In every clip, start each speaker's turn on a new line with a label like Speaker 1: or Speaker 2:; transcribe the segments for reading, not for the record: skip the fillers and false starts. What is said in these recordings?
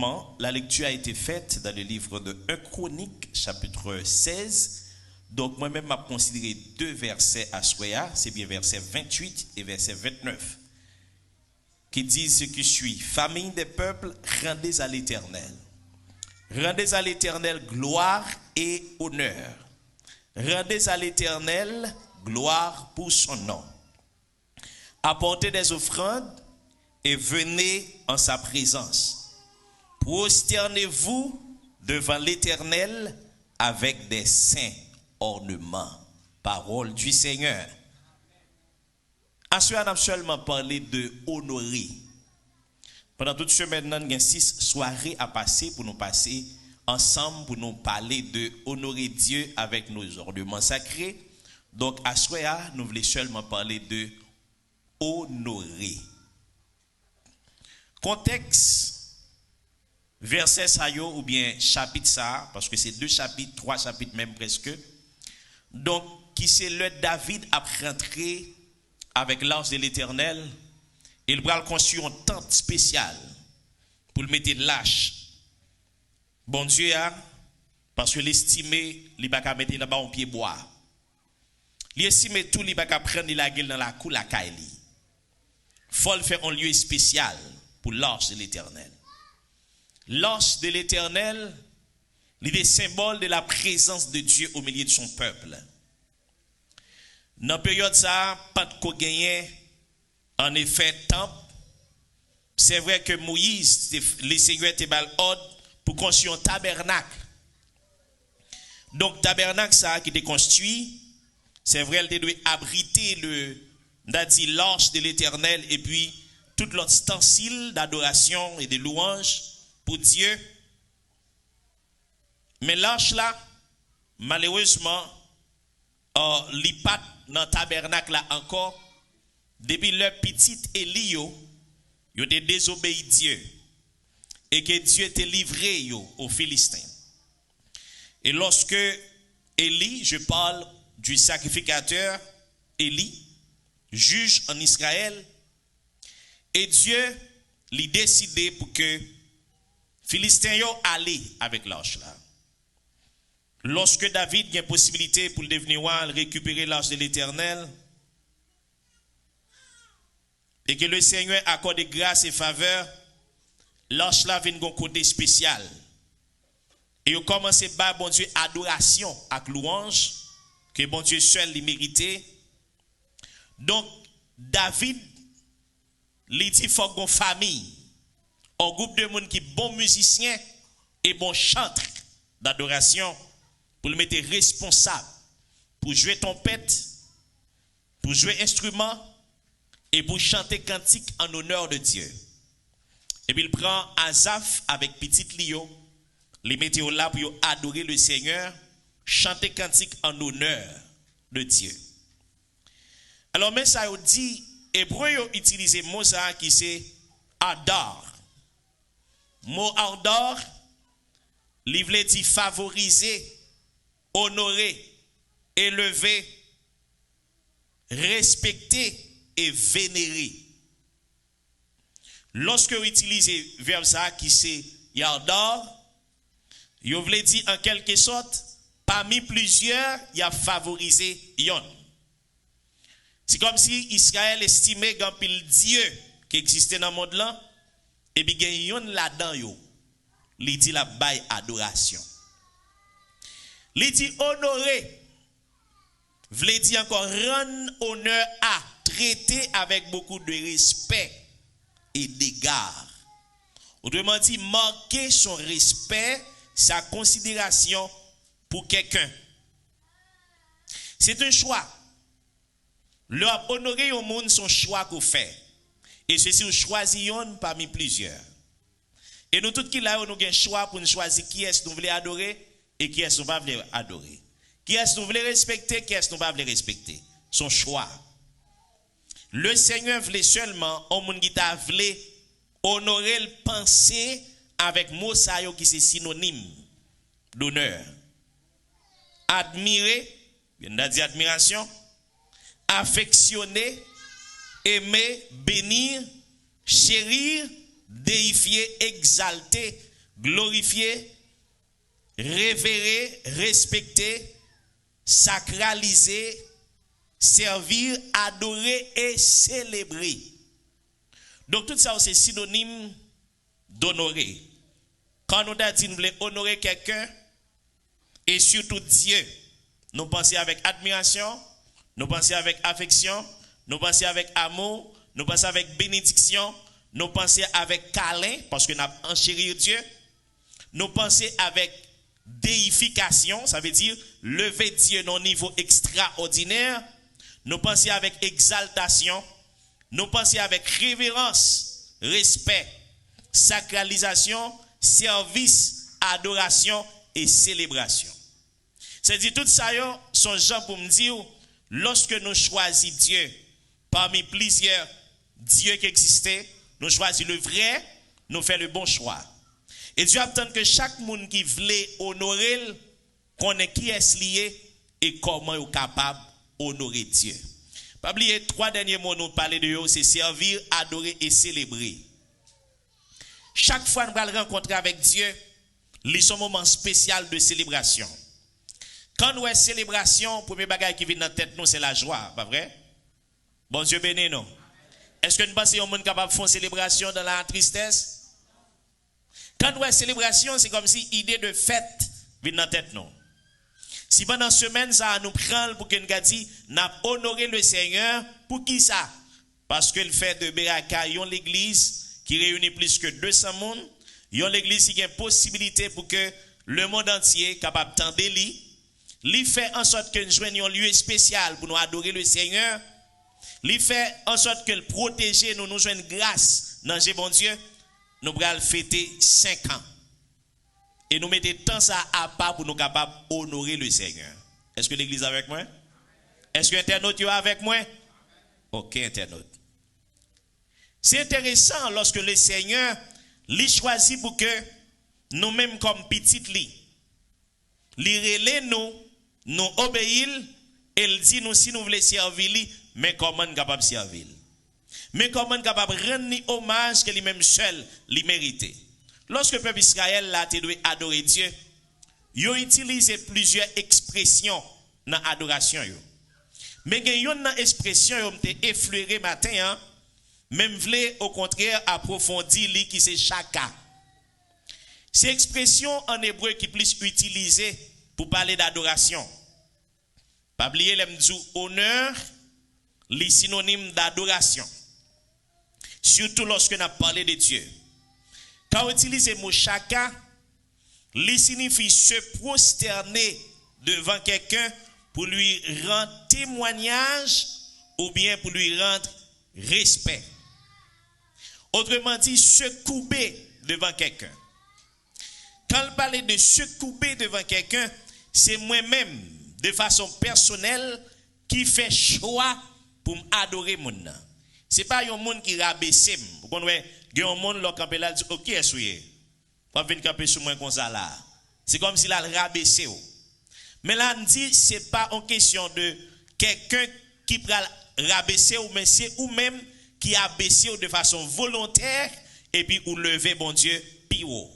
Speaker 1: présentement, la lecture a été faite dans le livre de 1 Chronique, chapitre 16. Donc, moi-même, m'a considéré deux versets à Soya, c'est bien verset 28 et verset 29, qui disent ce qui suit. Famille des peuples, rendez à l'Éternel. Rendez à l'Éternel gloire et honneur. Rendez à l'Éternel gloire pour son nom. Apportez des offrandes et venez en sa présence. Prosternez-vous devant l'Éternel avec des saints ornements. Parole du Seigneur. Ensuite, on a seulement parlé de honorer. Pendant toute semaine, nous avons 6 soirées à passer pour nous passer ensemble, pour nous parler de honorer Dieu avec nos ornements sacrés. Donc, à Soya, nous voulons seulement parler de honorer. Contexte, verset ça ou bien chapitre ça, parce que c'est 2 chapitres, 3 chapitres même presque. Donc, qui c'est le David a rentré avec l'arche de l'Éternel, il va construire une tente spéciale pour le mettre lâche. Bon Dieu a, parce que l'estimé, il va pas mettre là-bas en pied bois. L'estimé tout, il va pas prendre la gueule dans la cour la caille. Faut le faire un lieu spécial pour l'arche de l'Éternel. L'arche de l'Éternel, il est symbole de la présence de Dieu au milieu de son peuple. Dans la période ça, pas de gagné, en effet, temple. C'est vrai que Moïse, le Seigneur te bal ordre pour construire un tabernacle. Donc, tabernacle ça qui était construit, c'est vrai, elle doit abriter l'arche de l'Éternel et puis tout l'autre ustensile d'adoration et de louange pour Dieu. Mais l'arche là, malheureusement, l'IPAT dans le tabernacle là encore, depuis leur petite Élie, ils ont désobéi Dieu. Et que Dieu était livré aux Philistins. Et lorsque Élie, je parle du sacrificateur Élie, juge en Israël, et Dieu lui décidé pour que Philistins allaient avec l'arche là. Lorsque David a une possibilité pour devenir roi, récupérer l'arche de l'Éternel, et que le Seigneur accorde grâce et faveur, l'arche là vient d'un côté spécial. Et il commence à faire bon Dieu adoration avec louange, que bon Dieu seul lui méritait. Donc, David, il dit qu'il faut une famille, un groupe de monde qui est bon musicien et bon chanteur d'adoration, pour le mettre responsable, pour jouer trompette, pour jouer instrument, et pour chanter cantique en honneur de Dieu. Et puis il prend Asaph avec petite Lio, les mettait là pour adorer le Seigneur, chanter cantique en honneur de Dieu. Alors, mais ça dit, Hébreu utilise le mot ça qui c'est adore. Mot adore, il veut dire favoriser, honorer, élever, respecter et vénérer. Lorsque vous utilisez le verbe ça qui c'est yardor, vous voulez dire en quelque sorte, parmi plusieurs, il a favorisé yon. C'est comme si Israël estimait qu'un pile Dieu qui existait dans le monde là, et puis il y a yon là-dedans yo. Il dit la baille adoration. Il dit honorer. Voulez dire encore rendre honneur à, traiter avec beaucoup de respect et d'égard. Autrement dit, marquer son respect, sa considération pour quelqu'un. C'est un choix. Leur honorer au monde, son choix qu'on fait. Et ceci, on choisit un parmi plusieurs. Et nous, tous qui là, nous avons un choix pour nous choisir qui est-ce que nous voulons adorer et qui est-ce que nous ne voulons pas adorer. Qui est-ce que nous voulons respecter, qui est-ce que nous ne voulons pas respecter. Son choix. Le Seigneur voulait seulement, au monde qui t'a voulu honorer le penser avec mot sayo qui c'est synonyme d'honneur. Admirer, bien a dit admiration, affectionner, aimer, bénir, chérir, déifier, exalter, glorifier, révérer, respecter, sacraliser, servir, adorer et célébrer. Donc tout ça c'est synonyme d'honorer. Quand nous voulons honorer quelqu'un, et surtout Dieu, nous pensons avec admiration, nous pensons avec affection, nous pensons avec amour, nous pensons avec bénédiction, nous pensons avec câlin, parce que nous avons enchéri Dieu, nous pensons avec déification, ça veut dire lever Dieu à un niveau extraordinaire, nous pensons avec exaltation, nous pensons avec révérence, respect, sacralisation, service, adoration et célébration. C'est-à-dire tout ça sont gens pour me dire, lorsque nous choisissons Dieu parmi plusieurs dieux qui existaient, nous choisissons le vrai, nous faisons le bon choix. Et Dieu attend que chaque monde qui voulait honorer, connaît qui est lié et comment il est capable d'honorer Dieu. Pas oublier, 3 derniers mots nous parler de eux, c'est servir, adorer et célébrer. Chaque fois que nous allons rencontrer avec Dieu, il y a un moment spécial de célébration. Quand nous avons célébration, le premier bagage qui vient dans la tête, c'est la joie, pas vrai? Bon Dieu béni, non? Est-ce que nous pensons que nous sommes capables de faire une célébration dans la tristesse? Quand nous avons célébration, c'est comme si l'idée de fête vient dans la tête, non? Si pendant une semaine, ça nous prend pour que nous disions, nous avons honoré le Seigneur, pour qui ça? Parce qu'il fait de Beraka, l'église qui réunit plus que 200 personnes, l'église qui a une possibilité pour que le monde entier soit capable d'entendre lui fait en sorte que nous joignions un lieu spécial pour nous adorer le Seigneur. Lui fait en sorte que le protéger nous joignons grâce dans le bon Dieu. Nous allons fêter 5 ans. Et nous mettons tant ça à part pour nous capables d'honorer le Seigneur. Est-ce que l'église est avec moi? Est-ce que l'internaute est avec moi? Ok, internaute. C'est intéressant lorsque le Seigneur lui choisit pour que nous-mêmes comme petites li relève nous obéir et il dit nous si nous voulons servir lui, mais comment nous capable servir? Mais comment nous capable rendre hommage que lui-même seul lui mérite? Lorsque le peuple Israël là doit adorer Dieu, il a utilisé plusieurs expressions dans l'adoration. Mais il y a une expression qui a effleuré matin, même voulait au contraire approfondir li qui c'est chaka. C'est expression en hébreu qui est plus utilisée pour parler d'adoration. Pas oublier honneur, les synonymes d'adoration. Surtout lorsque nous parlé de Dieu. Quand on utilise le mot chaka, il signifie se prosterner devant quelqu'un pour lui rendre témoignage ou bien pour lui rendre respect. Autrement dit, se couper devant quelqu'un. Quand on parle de se couper devant quelqu'un, c'est moi-même, de façon personnelle, qui fait choix pour m'adorer mon nom. Ce n'est pas un monde qui rabaisse. Vous comprenez? Il y a un monde qui dit, ok, est-ce que vous venir camper sur moi comme ça là? C'est comme s'il a rabaissé. Mais là, on dit, ce n'est pas une question de quelqu'un qui peut rabaisser, mais c'est ou-même qui a baissé de façon volontaire et puis ou lever, bon Dieu, plus haut.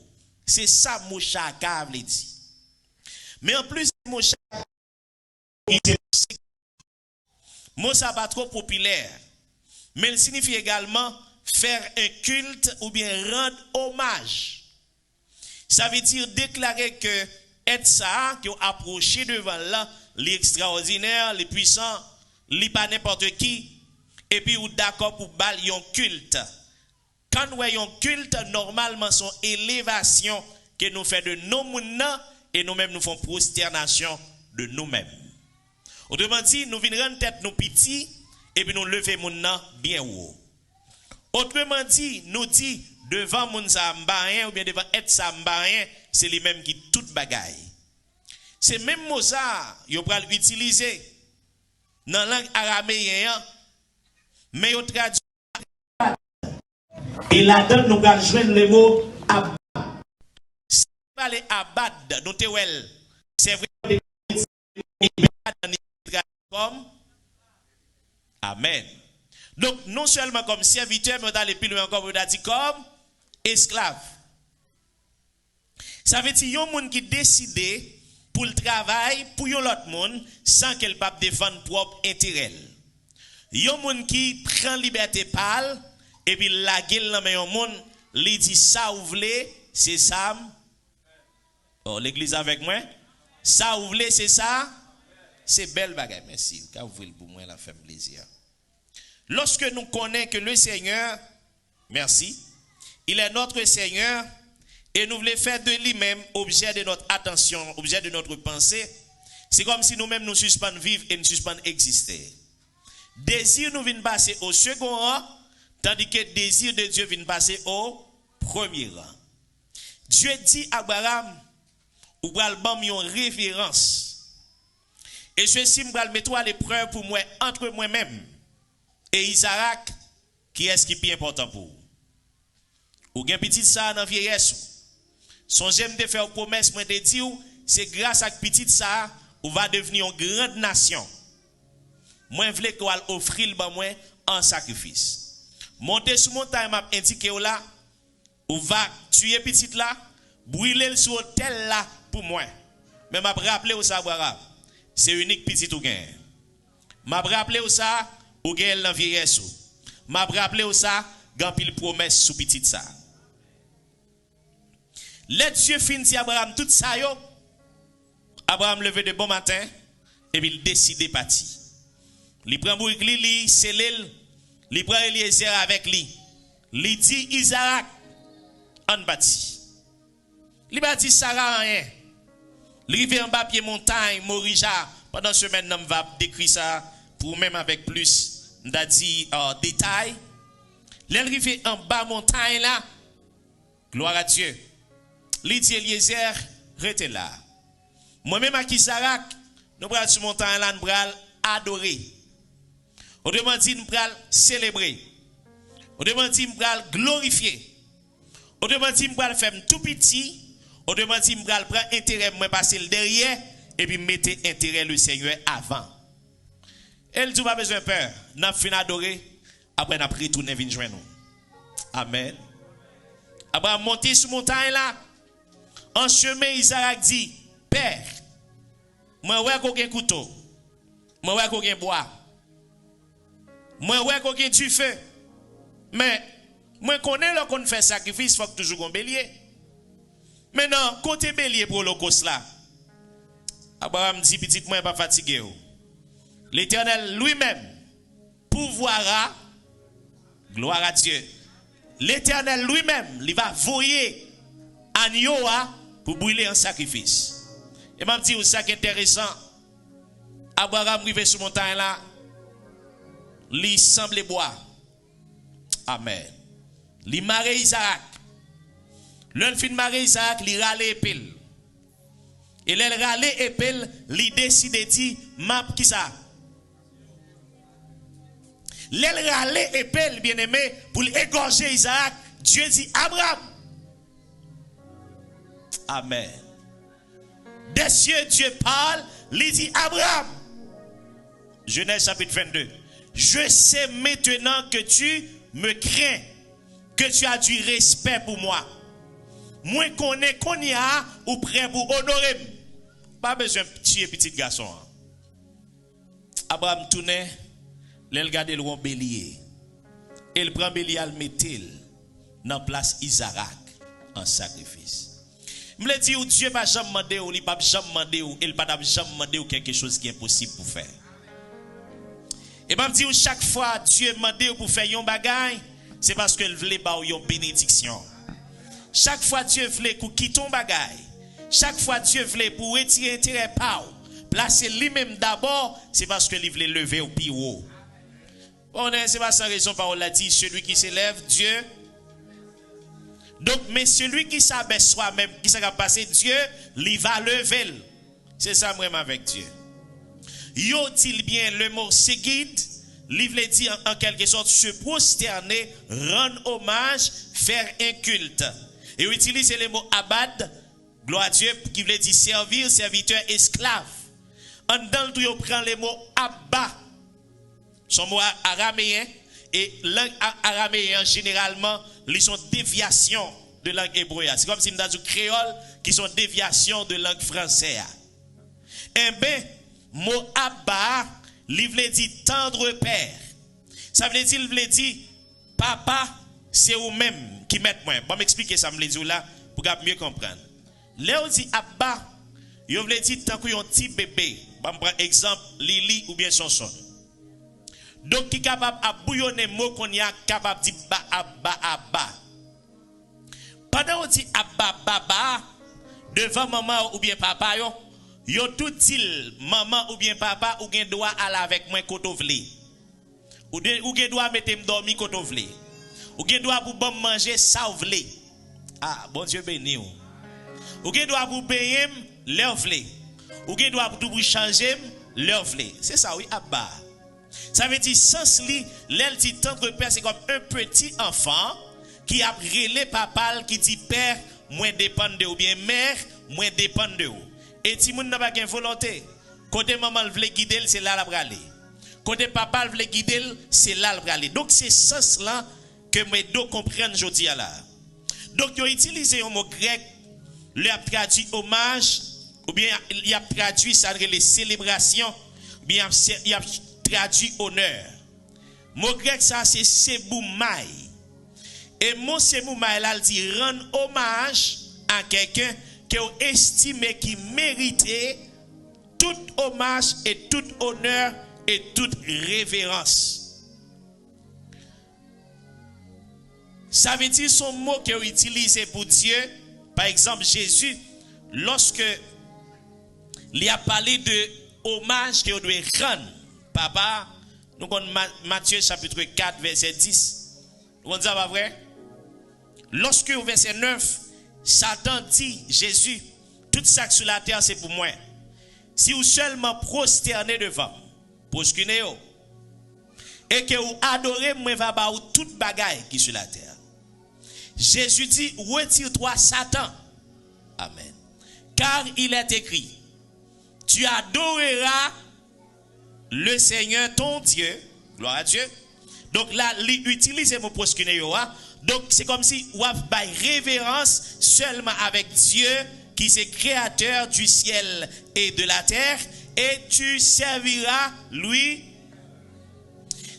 Speaker 1: C'est ça, Mouchaka veut dire. Mais en plus, Mouchaka, mot ça pas trop populaire. Mais il signifie également faire un culte ou bien rendre hommage. Ça veut dire déclarer que être ça, qui ont approché devant là, l'extraordinaire, les puissants, les pas n'importe qui, et puis ou d'accord pour balayer un culte. Quand nous voyons culte, normalement, son élévation que nous faisons de nos et nous-mêmes nous faisons prosternation de nous-mêmes. Autrement dit, nous venons rendre tête nos petits et puis nous lever mon nom bien haut. Autrement dit, nous dit devant mon sambayen ou bien devant être sambayen, c'est les mêmes qui tout bagaille. C'est même Mozart, il va l'utiliser dans la langue araméenne, mais il traduit. Et là-dedans, nous allons joindre le mot abad. Si vous parlez abad, c'est vrai comme Amen. Donc, non seulement comme serviteur, mais dans les plus loin encore, vous avez dit comme esclave. Ça veut dire yon moun qui décide pour le travail pour yon l'autre monde sans qu'elle pas défendre propre intérêt. Yon moun qui prend liberté parle et puis la gueule dans yon monde li dit ça ou vle c'est ça. Oh l'église avec moi. Ça ou vle c'est ça. C'est belle bagaille merci. Ka ouvrir pour moi la fait plaisir. Lorsque nous connaissons que le Seigneur merci, il est notre Seigneur et nous voulons faire de lui-même objet de notre attention, objet de notre pensée. C'est comme si nous-mêmes nous suspendons vivre et nous suspendons exister. Désir nous vient passer au second rang, tandis que désir de Dieu vient passer au premier rang. Dieu dit à Abraham, ou pral bam yon référence. Et ceci me pral mettre à l'épreuve pour moi entre moi-même et Isaac, qui est ce qui est plus important pour vous. Ou gen petit ça dans vieillesse. Son j'aime de faire promesse, moi de dire, c'est grâce à petit ça, ou va devenir une grande nation. Moi, je veux qu'on offrir le moi en sacrifice. Monter sur montagne, m'a indiqué là, ou va tuer petit là, brûler le sur hôtel là pour moi. Mais m'a rappelé au ça, c'est unique petit ou gain. M'a rappelé au ça, ou gain dans vieillesse. M'a rappelé au ça, grand pile promesse sous petit ça. Les Dieu fin dit Abraham tout ça yo. Abraham levé de bon matin et puis il décide de partir. Il prend bourik li selel, il prend Eliezer avec lui. Il dit Isaac en bâti. Il va dire Sarah rien. Il rive en bas pied montagne Morija pendant semaine on va décrire ça pour même avec plus m'a dit détail. L'arrivé en bas montagne là. Gloire à Dieu. Il dit Eliezer, rete là. Moi-même à Kisarak, nous pral sur montagne là, nous pral adorer. Autrement dit, nous pral célébrer. Autrement dit, nous pral glorifier. Autrement dit, nous pral faire tout petit. Autrement dit, nous pral prendre intérêt, moi passer le derrière et puis mettre intérêt le Seigneur avant. Elle dit pas besoin de peur. N'a fin adorer, après n'a retourner venir joindre nous. Amen. Abraham monté sur montagne là. En chemin, Isaac dit, Père, moi ouais qu'on gagne couteau, moi ouais qu'on gagne bois, moi ouais qu'on gagne du feu, mais moi connais là qu'on fait sacrifice, faut que toujours un bélier. Maintenant, côté bélier pour l'holocauste là, Abraham dit, petit moi pas fatigué. L'Éternel lui-même pouvoira, gloire à Dieu. L'Éternel lui-même, il va voyer agneau pour brûler un sacrifice. Et m'a dit ça qui est intéressant. Abraham arrivé sur montagne là, il semble boire. Amen. Il marie Isaac. L'un fin marie Isaac, il râle épile. Et l'elle râle épile, il décide de dire map qui ça. L'elle râle épile bien-aimé pour égorger Isaac. Dieu dit Abraham. Amen. Des cieux, Dieu parle, il dit Abraham. Genèse chapitre 22. Je sais maintenant que tu me crains, que tu as du respect pour moi. Moi connais qu'on y a ou prêt pour honorer. Pas besoin de tuer petit garçon. Abraham tournait, il regarde le roi bélier. Il prend bélier à le mettre dans place Isaac en sacrifice. Je me dis, Dieu va jamais demander, il va jamais demander, il va jamais demander quelque chose qui est impossible pour faire. Et je me dis, chaque fois Dieu demande pour faire un bagage, c'est parce qu'il voulait une bénédiction. Chaque fois Dieu voulait pour quitter ton bagage. Chaque fois Dieu voulait pour retirer intérêt par placer lui-même d'abord, c'est parce qu'il voulait lever au plus haut. Bon, c'est pas sans raison, parole l'a dit, celui qui s'élève, Dieu. Donc, mais celui qui s'abaisse soi-même, qui s'est passé, Dieu, il va lever. C'est ça, vraiment, avec Dieu. Yo dit bien le mot seguide, il veut dire en quelque sorte se prosterner, rendre hommage, faire un culte. Et il utilise le mot abad, gloire à Dieu, qui veut dire servir, serviteur, esclave. En dans le tout, il prend le mot abba, son mot araméen, et langue araméen généralement, ils sont déviations de langue hébreu. C'est comme si nous avons dit créole qui sont déviations de langue française. Eh bien, mot Abba, il veut dire tendre père. Ça veut dire, il veut dire, papa, c'est vous-même qui mettez moi. Bon, m'expliquer ça, me le dire là, pour mieux comprendre. Là, on dit Abba, il veut dire tant qu'il y a un petit bébé. Bon, je prends exemple, Lili ou bien Sonson. Donc, qui est capable de bouillonner mot qu'on y a capable de dire Abba, Abba. Pendant qu'on dit Abba, Baba, devant maman ou bien papa, yo tout dit maman ou bien papa ou bien doit aller avec moi koto vle. Ou bien doit mettre m'dormi koto vle. Ou bien doit pour bon manger ça vle. Ah, bon Dieu béni ou. Ou bien doit pour payer leur vle. Ou bien doit pour changer leur vle. C'est ça oui, Abba. Ça veut dire sens li, l'elle dit tendre père c'est comme un petit enfant qui a relé papa qui dit père, moi dépend de ou bien mère, moi dépend de ou. Et si moun n'a pas de volonté, côté maman veut guider, c'est là la brale. Côté papa veut guider, c'est là la brale. Donc c'est sens là que mes deux comprennent aujourd'hui là. Donc ils ont utilisé un mot grec, il a traduit hommage, ou bien il a traduit ça les célébrations, ou bien il a traduit honneur. Mot grec ça c'est seboumai. Et mot seboumai là il dit rendre hommage à quelqu'un que vous estimez qui méritait tout hommage et tout honneur et toute révérence. Ça veut dire son mot que vous utilisez pour Dieu. Par exemple, Jésus, lorsque il a parlé de hommage que vous devez rendre, papa, nous avons Matthieu chapitre 4, verset 10. Vous dit pas vrai? Lorsque au verset 9, Satan dit, Jésus, tout ça sur la terre c'est pour moi. Si vous seulement prosternez devant, prosternez et que vous adorez, moi va ba ou toute bagaille qui sur la terre. Jésus dit, retire-toi Satan. Amen. Car il est écrit, tu adoreras le Seigneur ton Dieu, gloire à Dieu. Donc là, il utilise le mot prosternez. Donc c'est comme si on a révérence seulement avec Dieu qui est créateur du ciel et de la terre et tu serviras lui.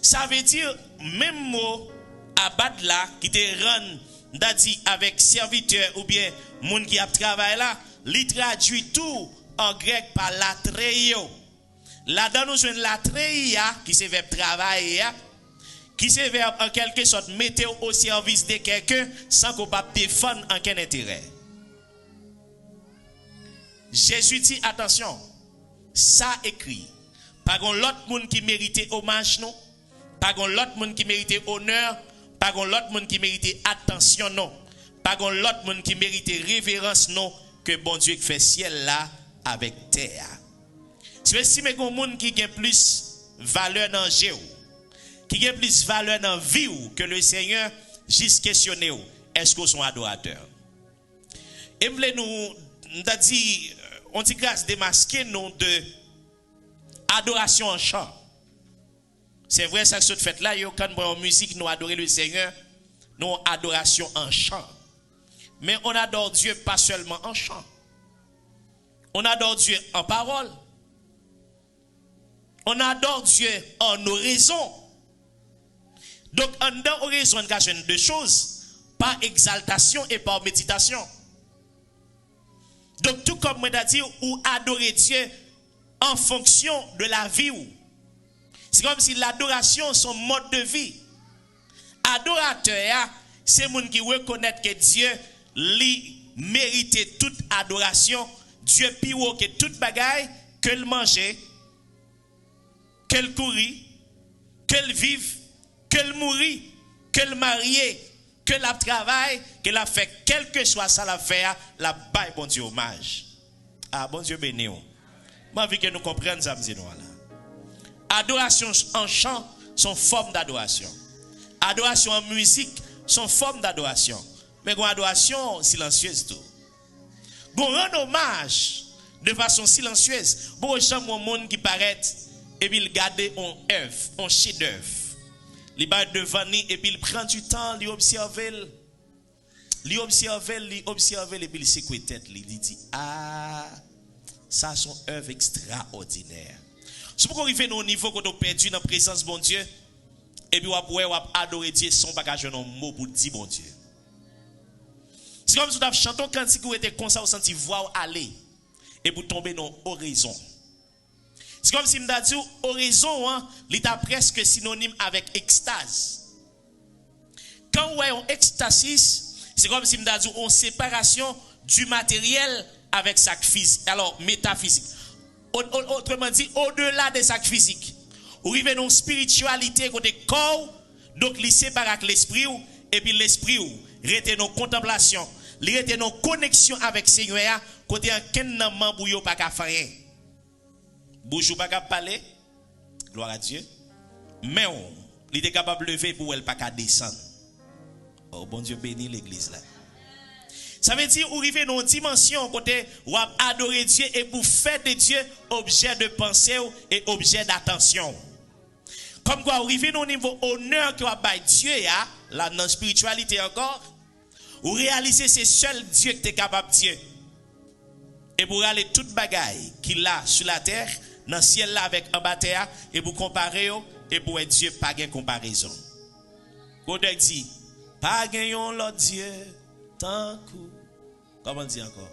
Speaker 1: Ça veut dire même mot abat là qui te rend d'adi avec serviteur ou bien monde qui a travaillé là, il traduit tout en grec par latreio. Là-dedans nous jouons latreia qui c'est verbe travailler qui se verbe en quelque sorte mettre au service de quelqu'un sans qu'on pas défendre en quel intérêt. Jésus dit attention, ça écrit, pas gon l'autre monde qui méritait hommage non, pas gon l'autre monde qui méritait honneur, pas gon l'autre monde qui méritait attention non, pas gon l'autre monde qui méritait révérence non que bon Dieu qui fait ciel là avec terre. Si mais gon monde qui gagne plus valeur dans Jéhu, qui a plus valeur dans la vie que le Seigneur, juste questionner est-ce qu'on sont adorateurs. Et nous dit, on dit grâce démasquer nous de adoration en chant. C'est vrai ça que cette fête là, quand nous en musique nous adorer le Seigneur, nous adoration en chant. Mais on adore Dieu pas seulement en chant. On adore Dieu en parole. On adore Dieu en oraison. Donc, en dans oraison, on a deux choses, par exaltation et par méditation. Donc, tout comme on a dit, ou adorer Dieu en fonction de la vie. C'est comme si l'adoration, son mode de vie. Adorateur, c'est moun qui reconnaît que Dieu lui mérite toute adoration. Dieu pire que toute bagaille, que le manger, que le courir, que le vivre, que le mourir, que le marier, que la travail, que la fait, quel que soit ça l'affaire, la baille bon Dieu hommage. Ah bon Dieu béni. Moi envie que nous comprenions ça là. Adoration en chant sont forme d'adoration. Adoration en musique sont forme d'adoration. Mais une adoration silencieuse tout. Gon rend hommage de façon silencieuse. Bon gens mon monde qui paraît et puis il garde un œuvre, un chef-d'œuvre. Il va devant lui et puis il prend du temps, il observe. il observe et puis il secoue tête, il dit ah ça sont œuvres extraordinaires. Si vous arrivez au niveau qu'on a perdu dans la présence de bon Dieu et puis vous adorer Dieu sans bagage un mot pour dire bon Dieu. C'est comme si vous avez chanté un cantique où vous étiez comme ça, vous sentez voix aller et vous tombez dans l'horizon. C'est comme si vous avez dit horizon, hein, il est presque synonyme avec extase. Quand vous avez un extasis, c'est comme si vous avez dit une séparation du matériel avec sa physique. Alors, métaphysique. Autrement dit, au-delà des sacs physiques. Vous arrivez dans une spiritualité côté corps, donc il sépare avec l'esprit, et puis l'esprit, rete dans contemplation, il rete dans connexion avec Seigneur, côté un ken membre yo pas ka faire. Bouche pas ka parler, gloire à Dieu. Mais il est capable de lever pour elle pas ka descendre. Oh bon Dieu bénit l'église là. Ça veut dire vous arrivez dans une dimension côté où adorer Dieu et pour faire de Dieu objet de pensée et objet d'attention. Comme quoi vous arrivez dans un niveau honneur que vous avez Dieu là dans la spiritualité encore, vous réalisez c'est seul Dieu qui est capable de Dieu. Et pour aller toute bagaille qu'il a sur la terre, dans le ciel là avec en bas terre et pour comparer et pour être Dieu pas de comparaison. Quand on dit pas gagnons l'autre Dieu tant que comment dire encore?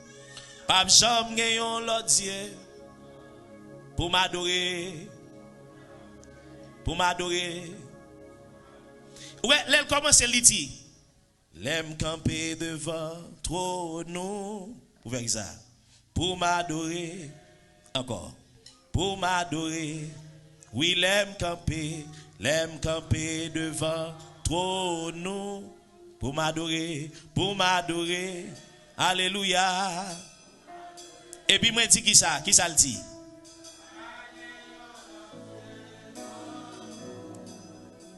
Speaker 1: Pas jamais gagnons l'autre Dieu pour m'adorer. Pour m'adorer. Ouais, elle commence à dire. L'aime camper devant trop nous. Vous voyez ça? Pour m'adorer. Encore. Pour m'adorer. Oui, l'aime camper devant trop nous. Pour m'adorer. Pour m'adorer. Alléluia. Et puis moi dis qui ça le dit?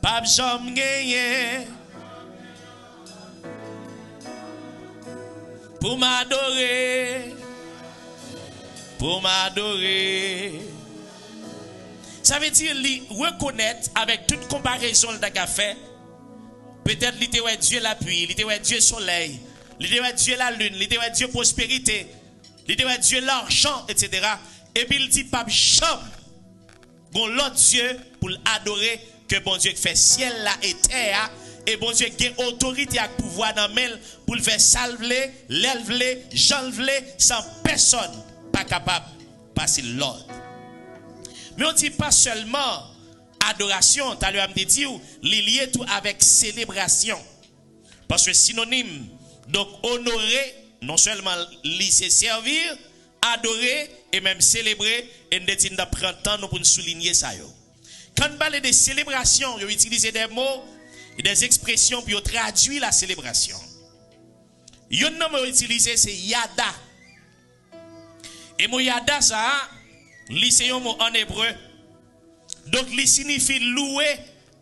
Speaker 1: Pape Jom gagné pour m'adorer. Ça veut dire reconnaître avec toute comparaison le fait. Peut-être il était Dieu la pluie, il était Dieu soleil, il était Dieu la lune, il était Dieu prospérité, il était Dieu l'argent, etc. Et puis il dit Pape Jom, bon l'autre Dieu pour l'adorer. Que bon Dieu fait ciel là et terre et bon Dieu a autorité et pouvoir dans main pour le faire salver, l'élever, j'enlever sans personne pas capable de passer l'ordre. Mais on dit pas seulement adoration, tu as dit lié tout avec célébration. Parce que synonyme donc honorer non seulement se servir, adorer et même célébrer et nous dit prendre temps pour nous souligner ça yo. Quand on parle de célébration, on utilise des mots et des expressions pour traduire la célébration. Un nom qu'on utilise c'est yada. Et mot yada ça, c'est un mot en hébreu. Donc il signifie louer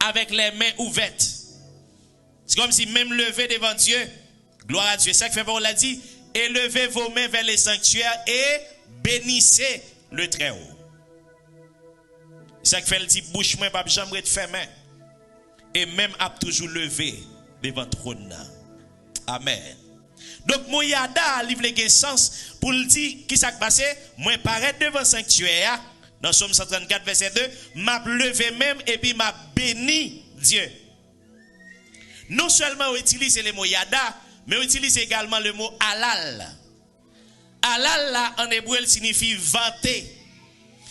Speaker 1: avec les mains ouvertes. C'est comme si même lever devant Dieu, gloire à Dieu. Ça qui fait on l'a dit, élevez vos mains vers les sanctuaires et bénissez le Très-Haut. Ça fait le petit bouche moi pas jamais de fermer et même a toujours levé devant trône. Amen. Donc mon yada livre le sens pour le dire qui s'est passé, moi paraître devant sanctuaire dans Somme 134 verset 2, m'a levé même et puis m'a béni Dieu. Non seulement on utilise le mot yada, mais on utilise également le mot halal. Halal là en hébreu il signifie vanter.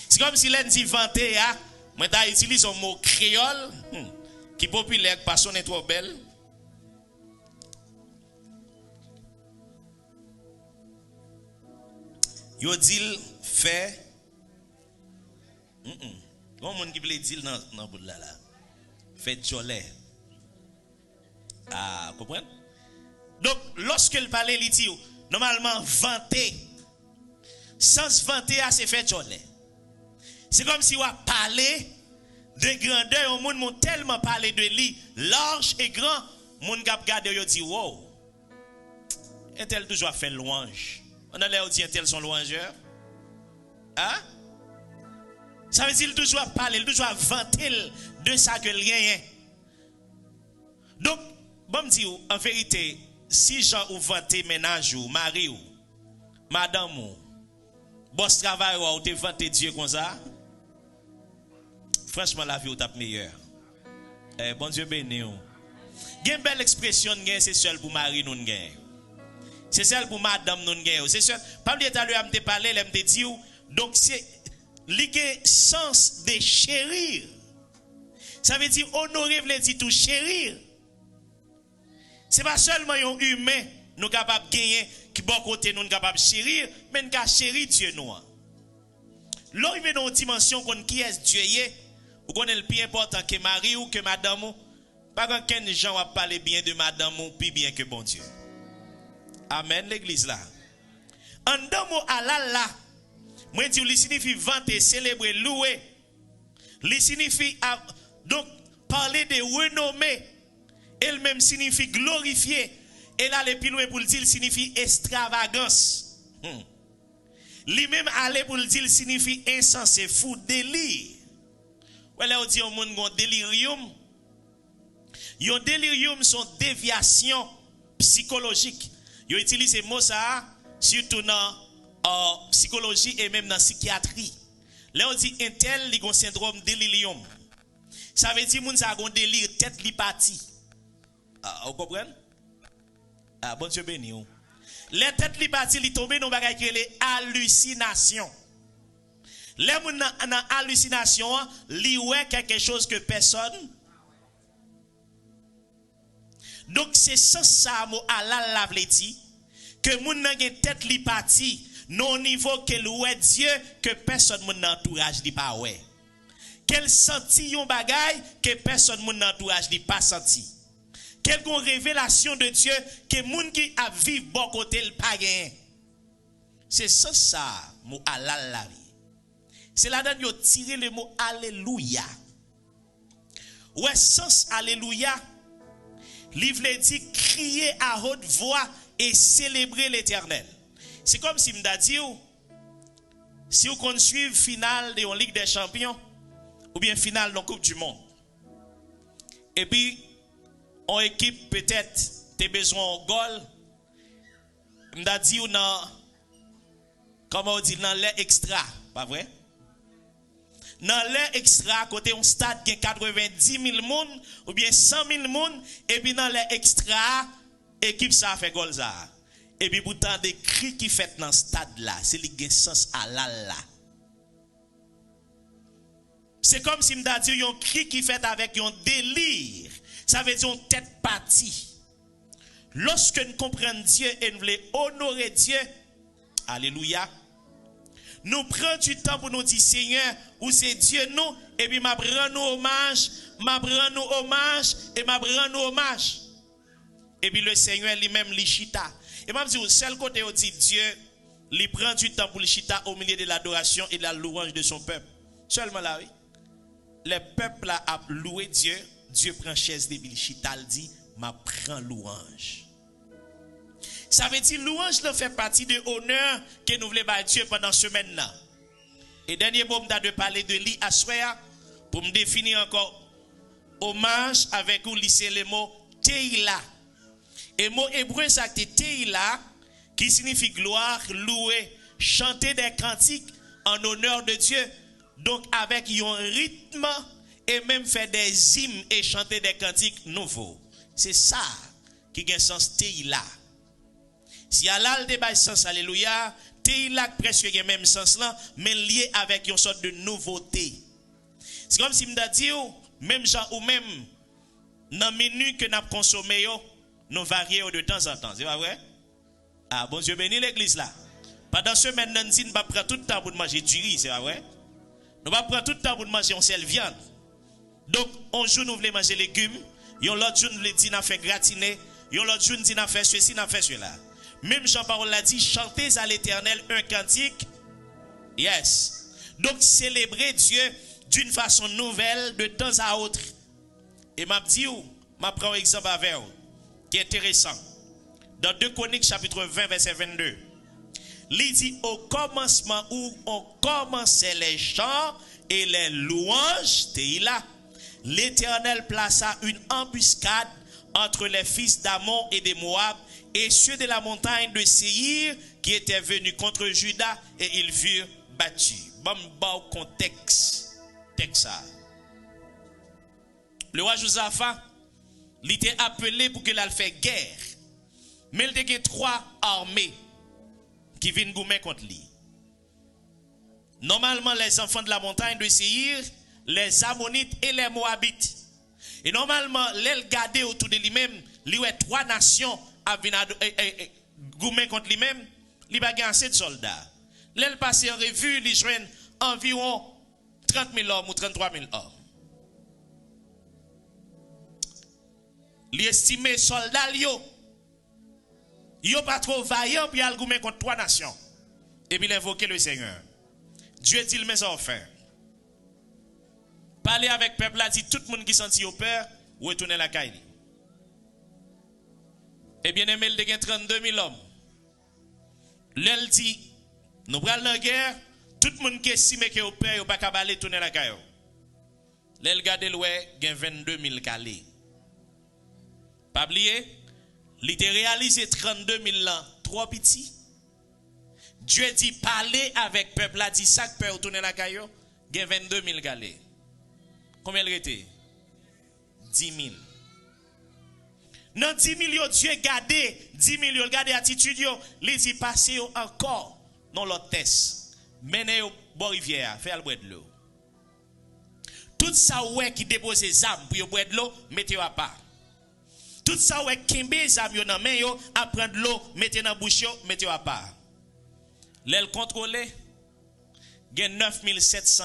Speaker 1: C'est comme si l'on dit vanter, moi j'utilise un mot créole qui est populaire, parce qu'on est trop belle. Yo dit fait. Bon monde qui veut dire dans bout là. Fait jolet. Ah, comprenez? Donc lorsque il parlait il dit normalement vanter. Sans vanter c'est fait jolet. C'est comme si on parlait de grandeur, on monde tellement parlé de lui, large et grand, mon gars regarde et dit wow. Un tel toujours fait louange. On a l'air dit un tel son louangeur. Hein? Ça veut dire qu'il toujours parler, il toujours vanter de ça que rien. Donc, bon me dit en vérité, si Jean ou vanté ménage ou mari ou madame ou boss travail ou te vanté Dieu comme ça, franchement la vie ou tape meilleure. Bon Dieu béni ou. Gen belle expression c'est seul pour mari nous gen. C'est seul pour madame nous gen. C'est seul. Pas oublier tout à l'heure me parler, me dit donc c'est lié sens de chérir. Ça veut dire honorer veut dire tout chérir. C'est pas seulement un humain nous capable gagner qui bon côté nous capable chérir, mais nous capable chérir Dieu nous. L'arrivée dans une dimension qu'on qui est Dieu est, ou qu'on est le plus important que Marie ou que madame ou, pas qu'un gens va parler bien de madame ou plus bien que bon Dieu. Amen l'église là. En deux mots halal là, moi dis il signifie vanter, célébrer, louer. Il signifie donc parler de renommer. Elle-même signifie glorifier. Et là, le plus loin pour le dire, signifie extravagance. Lui-même, aller pour le dire, signifie insensé, fou, délire. Voilà, on dit au monde un délirium. Un délirium sont déviations psychologiques. Ils utilisent ces mots ça, surtout dans psychologie et même dans psychiatrie. Là, on dit un tel, il a un syndrome délirium. Ça veut dire que ça a un délire, tête li parti. Vous comprenez? Bon Dieu béni. Les têtes li parti li tombe dans bagay qui les hallucinations. Les moun dans hallucination li ouais quelque chose que personne. Donc c'est ça mot halal la vle di que moun nan gen tête li parti non niveau que ouais Dieu que personne moun dans entourage li pas ouais. Quel senti yon bagay que personne moun dans entourage li pas senti. Quelle révélation de Dieu que moun qui a vivre bon côté le pas gagné. C'est ça mot halal la vie. C'est là-dedans yo tiré le mot alléluia. Ouais sens alléluia. Livre dit crier à haute voix et célébrer l'Éternel. C'est comme si m'da dit si vous qu'on suivre finale de la Ligue des Champions ou bien finale de la Coupe du Monde. Et puis en équipe peut-être t'as besoin de goal. M'da dit ou non comment on dit dans l'air extra, pas vrai? Dans l'air extra côté un stade qui 90 000 personnes ou bien 100 000 personnes et puis dans l'air extra équipe ça fait goal ça. Et puis pourtant des cris qui fait dans stade là, c'est li gen sens halal là. C'est comme si m'da dit un cri qui fait avec un délire. Ça veut dire une tête partie. Lorsque nous comprenons Dieu et nous voulons honorer Dieu, alléluia, nous prenons du temps pour nous dire Seigneur, où c'est Dieu nous, et puis m'a rendre hommage, et m'a rendre hommage. Et puis le Seigneur lui-même li chita. Et m'a dit au seul côté où dit Dieu, il prend du temps pour le chita au milieu de l'adoration et de la louange de son peuple. Seulement là, oui. Le peuple a loué Dieu. Dieu prend chaise de bil chita, il dit, m'a prend louange. Ça veut dire louange fait partie de l'honneur que nous voulons à Dieu pendant ce semaine-là. Et dernier mot, je vais parler de li assoya pour me définir encore hommage avec vous, c'est le mot teila. Et le mot hébreu, ça c'est teila, qui signifie gloire, louer, chanter des cantiques en honneur de Dieu. Donc avec un rythme et même faire des hymnes et chanter des cantiques nouveaux. C'est ça qui a un sens teila. Si Allah le débat sens alléluia, teila presque le même sens là, mais lié avec une sorte de nouveauté. C'est comme si m'da dit même gens ou même dans menu que n'a consommé nous varions de temps en temps, c'est pas vrai? Ah bon Dieu béni l'église là. Pendant ce maintenant nous ne pas prendre tout le temps pour manger du riz, c'est pas vrai? Nous pas prendre tout le temps pour manger une seule viande. Donc un jour nous voulons manger légumes, l'autre jour nous voulons dire n'a fait gratiner, l'autre jour nous dit n'a fait ceci, n'a fait cela. Même Jean-Paul l'a dit, chantez à l'Éternel un cantique. Yes. Donc célébrer Dieu d'une façon nouvelle de temps à autre. Et m'a dit m'a prend un exemple avec vous qui est intéressant. Dans 2 Chroniques chapitre 20 verset 22. Il dit au commencement où on commençait les chants et les louanges, l'Éternel plaça une embuscade entre les fils d'Ammon et de Moab et ceux de la montagne de Séir qui étaient venus contre Juda et ils furent battus. Bon contexte. Texte ça. Le roi Josaphat, il était appelé pour qu'il fasse guerre. Mais il y a 3 armées qui viennent goumer contre lui. Normalement, les enfants de la montagne de Séir, les Ammonites et les Moabites. Et normalement, les garder autour de lui-même, il y a 3 nations à venir goumer contre lui-même. Il y a assez de soldats. L'elle passe en revue, il joignent environ 30 000 hommes ou 33 000 hommes. L'estimé soldat yo pas trop vaillant pour aller goumer contre 3 nations. Et puis il invoquer le Seigneur. Dieu dit le mais en faire. Parler avec le peuple a dit tout le monde qui sentit au peur retourner la caille. Et bien aimé, il y a 32 000 hommes. L'elle dit nous prenons la guerre, tout le monde qui estime que au peur, il pas capable tourner la caille. L'elle garde le il y a 22 000 calés. Pas oublier, il a réalisé 32 000 ans, 3 petits. Dieu dit parler avec le peuple, a dit ça que peut retourner la caillou, il y a 22 000 galets. Combien il était? 10 000. Dans 10 000, Dieu gardé, 10 000, gardé attitude, il dit passer encore dans l'autre test. Menez au bord rivière, faire le bois de l'eau. Tout ça qui dépose des âmes pour boire de l'eau, mettez à part. Tout ça qui des âmes dans main yo, à prendre l'eau, mettez dans bouche, mettez à part. L'aile contrôlée, il y a 9700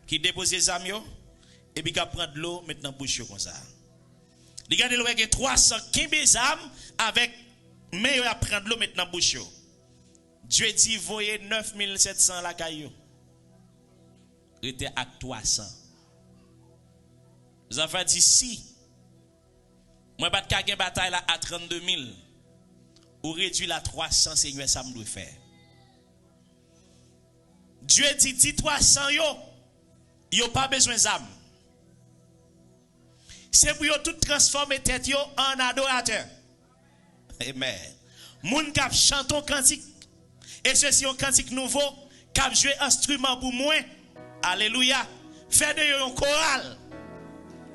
Speaker 1: qui déposent des âmes et puis qui prennent l'eau, mettent dans bouche comme ça. Regardez le y a 300 qui des âmes avec mais à prendre l'eau, mettre dans bouche. Dieu dit voyez 9700 la caillou. Il était à 300. Vous avez dit si moi pas de gagner bataille là à 32 000 ou réduit la 300 Seigneur ça me doit faire. Dieu dit 300 yo pas besoin d'âme. C'est pour yo tout transformer tête yo en adorateur. Amen. Moun k'ap chanton cantique et ceci un cantique nouveau k'ap jouer instrument pour moi. Alléluia. Fait de yo un choral.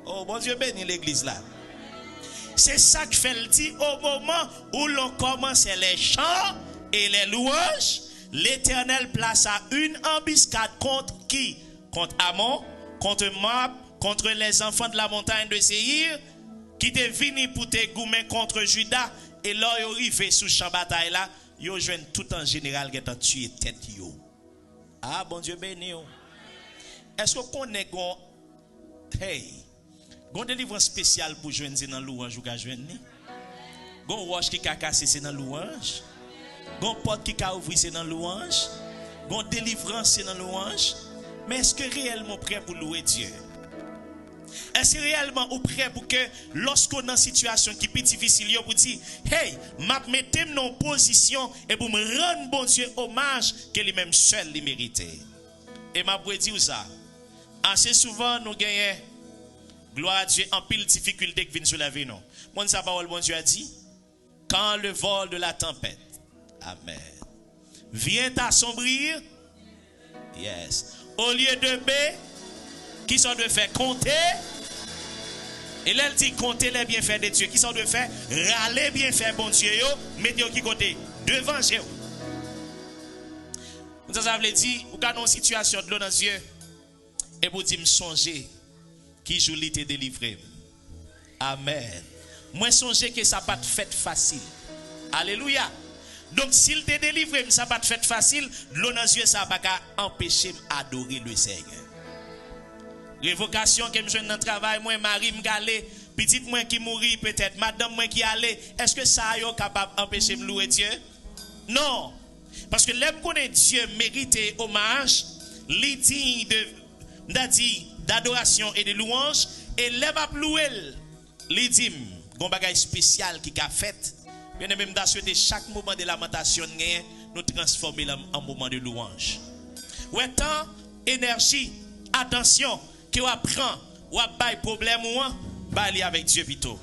Speaker 1: Oh bon Dieu béni l'église là. C'est ça que fait le dit au moment où l'on commence les chants et les louanges. L'Éternel plaça une embuscade contre qui? Contre Ammon, contre Moab, contre les enfants de la montagne de Séir, qui étaient venus pour te goumer contre Juda. Et là, ils arrivent sous champ bataille là, ils joignent tout en général qui ont tué tête yo. Ah, bon Dieu béni. Est-ce qu'on connaît gon délivrance spéciale pour joindre dans louange ou ka joindre? Gon roche qui ka cassé c'est dans louange. Gon porte qui ka ouvrir c'est dans louange. Gon délivrance c'est dans louange. Mais est-ce que réellement prêt pour louer Dieu? Est-ce que réellement ou prêt pour que lorsqu'on est dans une situation qui est plus difficile, vous dire, hey, m'a mettez dans une position et pour me rendre bon Dieu hommage que lui-même seul lui mérite. Et m'a pour dire ça. Assez souvent nous gagnons gloire à Dieu en pile difficulté qui vient sur la vie non. Mon sa parole bon Dieu a dit quand le vol de la tempête amen vient assombrir yes au lieu de B qui sont de faire compter et là elle dit compter les bienfaits de Dieu qui sont de faire râler bienfaits bon Dieu yo mettez qui côté devant Dieu. Ça veut dire ou quand une situation de l'eau dans Dieu et pour dire me songer qui joue l'été délivré. Amen. Moi songer que ça pas de fait facile. Alléluia. Donc s'il te délivré, ça pas de fait facile, l'eau dans les yeux ça pas empêcher d'adorer le Seigneur. Révocation que me jeune dans travail, moi mari me galé, petite moi qui mourit peut-être, madame moi qui allait, est-ce que ça est capable d'empêcher me louer Dieu? Non. Parce que l'homme connaît Dieu mérite hommage, les digne d'adoration et de louange et l'homme a loué les dîmes, gon bagay spécial qui a fait. Bien même dans chaque moment de lamentation nous transformer en moment de louange. Ouais temps, énergie, attention que on prend ou bail problème ou bail avec Dieu plutôt.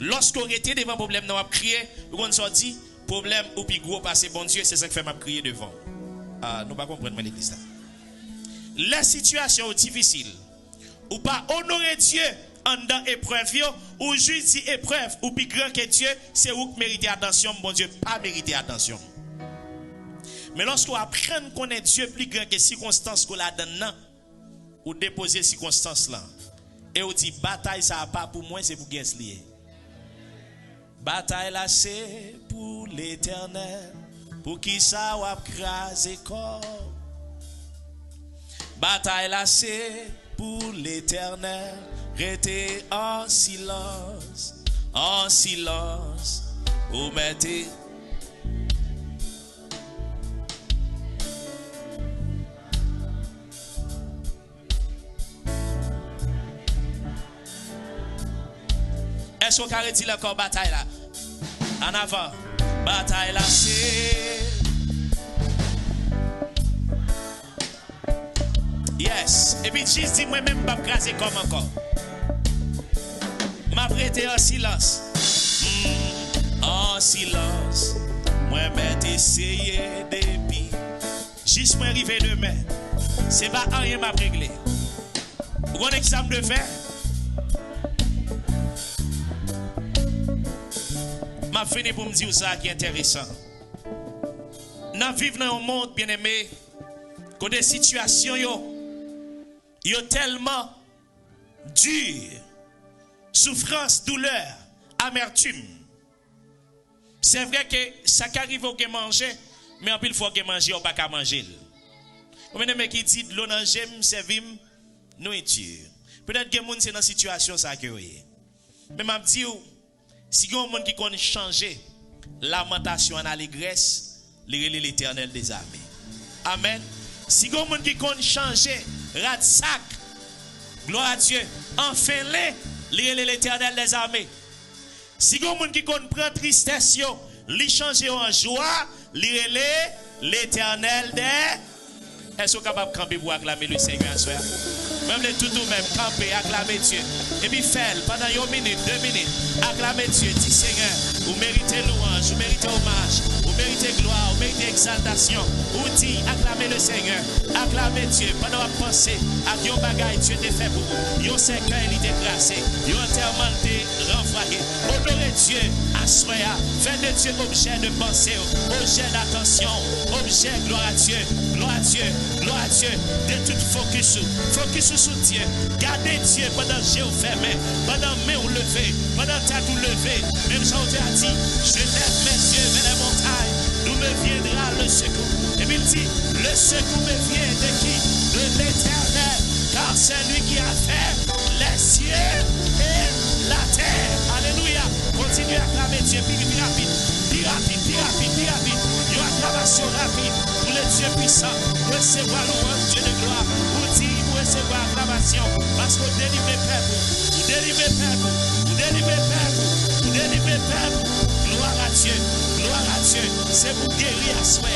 Speaker 1: Lorsqu'on était devant problème, on a crié, on s'est dit, problème ou plus gros passer bon Dieu, c'est ça qui fait m'a crier devant. Ah, nous pas comprendre l'église là. Les situations difficiles, ou pas honorer Dieu en dans épreuve, ou juste dit épreuve, ou plus grand que Dieu, c'est où mériter attention, bon Dieu, pas mériter attention. Mais lorsqu'on apprend à connaître Dieu plus grand que circonstances qu'on a donné, ou déposer circonstances là, et on dit bataille ça pas pour moi, c'est pour qui est lié. Bataille là c'est pour l'Éternel, pour qui ça va craser corps. Bataille là c'est pour l'Éternel, restez en silence, ou mettez. Est-ce qu'on a dit encore bataille là? En avant. Bataille là, c'est. Yes. Et puis Jesus dit moi-même, pas craser comme encore. M'a prêté en silence. En silence. Moi-même, essayé depuis. Juste moi arrivé demain. C'est pas rien m'a réglé. Vous avez un examen de faire? M'a fini pour me dire ça qui est intéressant. Nous vivons dans un monde bien aimé, que des situations yo tellement dures, souffrance, douleur, amertume. C'est vrai que ça arrive au manger, mais en plus il faut que manger ou pas qu'à manger. Vous avez qui dit de l'eau dans j'aime servir nourriture. Peut-être que monde c'est dans situation ça que mais m'a dit si il y a un monde qui connaît changer lamentation en allégresse, l'Éternel des armées. Amen. Si il y a un monde qui connaît changer ratsac, gloire à Dieu, enfin l'Éternel des armées. Si il y a un monde qui connaît prendre tristesse, li changer en joie, l'Éternel des. Est-ce que vous êtes capable de camper pour acclamer le Seigneur ce soir? Même les tout même camper, acclamer Dieu. Et puis faire pendant 1 minute, 2 minutes, acclamer Dieu. Dis Seigneur, vous méritez louange, vous méritez hommage, vous méritez gloire, vous méritez exaltation. Vous dites, acclamez le Seigneur, acclamez Dieu. Pendant que vous pensez à Dieu, bagaille Dieu te fait pour vous. Yon cercueil il est glacé, yon enterrement te renvoyé. Honorez Dieu à soi, faites de Dieu objet de pensée, objet d'attention, objet gloire à Dieu, gloire à Dieu, gloire à Dieu. De tout focus sur Dieu. Gardez Dieu pendant que j'ai fermé, pendant que main levé, pendant que tu as tout levé. Même Jean a dit, je lève mes yeux vers les montagnes, d'où me viendra le secours. Et puis il dit, le secours me vient de qui? De l'Éternel, car c'est lui qui a fait les cieux et la terre. Alléluia. Continuez à acclamer Dieu, plus rapide. Plus rapide. Il y a une acclamation rapide pour le Dieu puissant. Recevoir louange, Dieu de gloire. Vous dire, vous recevoir acclamation. Parce que vous délivrez peuple. Vous délivrez peuple. Vous délivrez peuple. Vous délivrez peuple. Gloire à Dieu. Gloire à Dieu. C'est pour guérir à soi.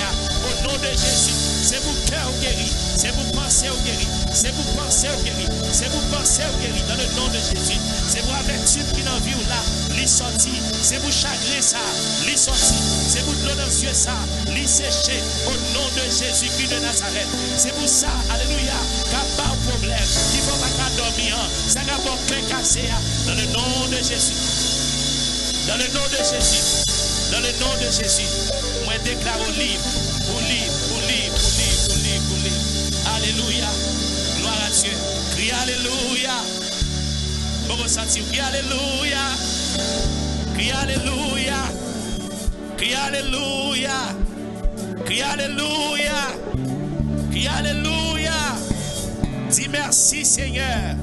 Speaker 1: Au nom de Jésus. C'est pour cœur guéri. C'est pour penser au guéri. C'est pour penser au guéri. C'est pour penser au guéri. Dans le nom de Jésus. C'est pour avertir qui n'en vit ou là. Li sorti. C'est pour chagrin ça. Li sorti. C'est pour de l'eau dans les yeux ça. Li séché. Au nom de Jésus-Christ de Nazareth. C'est pour ça. Alléluia. Qu'à pas de problème. Il ne faut pas dormir. Ça n'a pas de casser. Dans le nom de Jésus. Dans le nom de Jésus. Dans le nom de Jésus. Moi déclare au livre. Pour livre. Alléluia. Gloire à Dieu. Crie Alléluia. Vous ressentez, crie Alléluia. Crie Alléluia. Crie Alléluia. Crie Alléluia. Crie Alléluia. Dis merci Seigneur.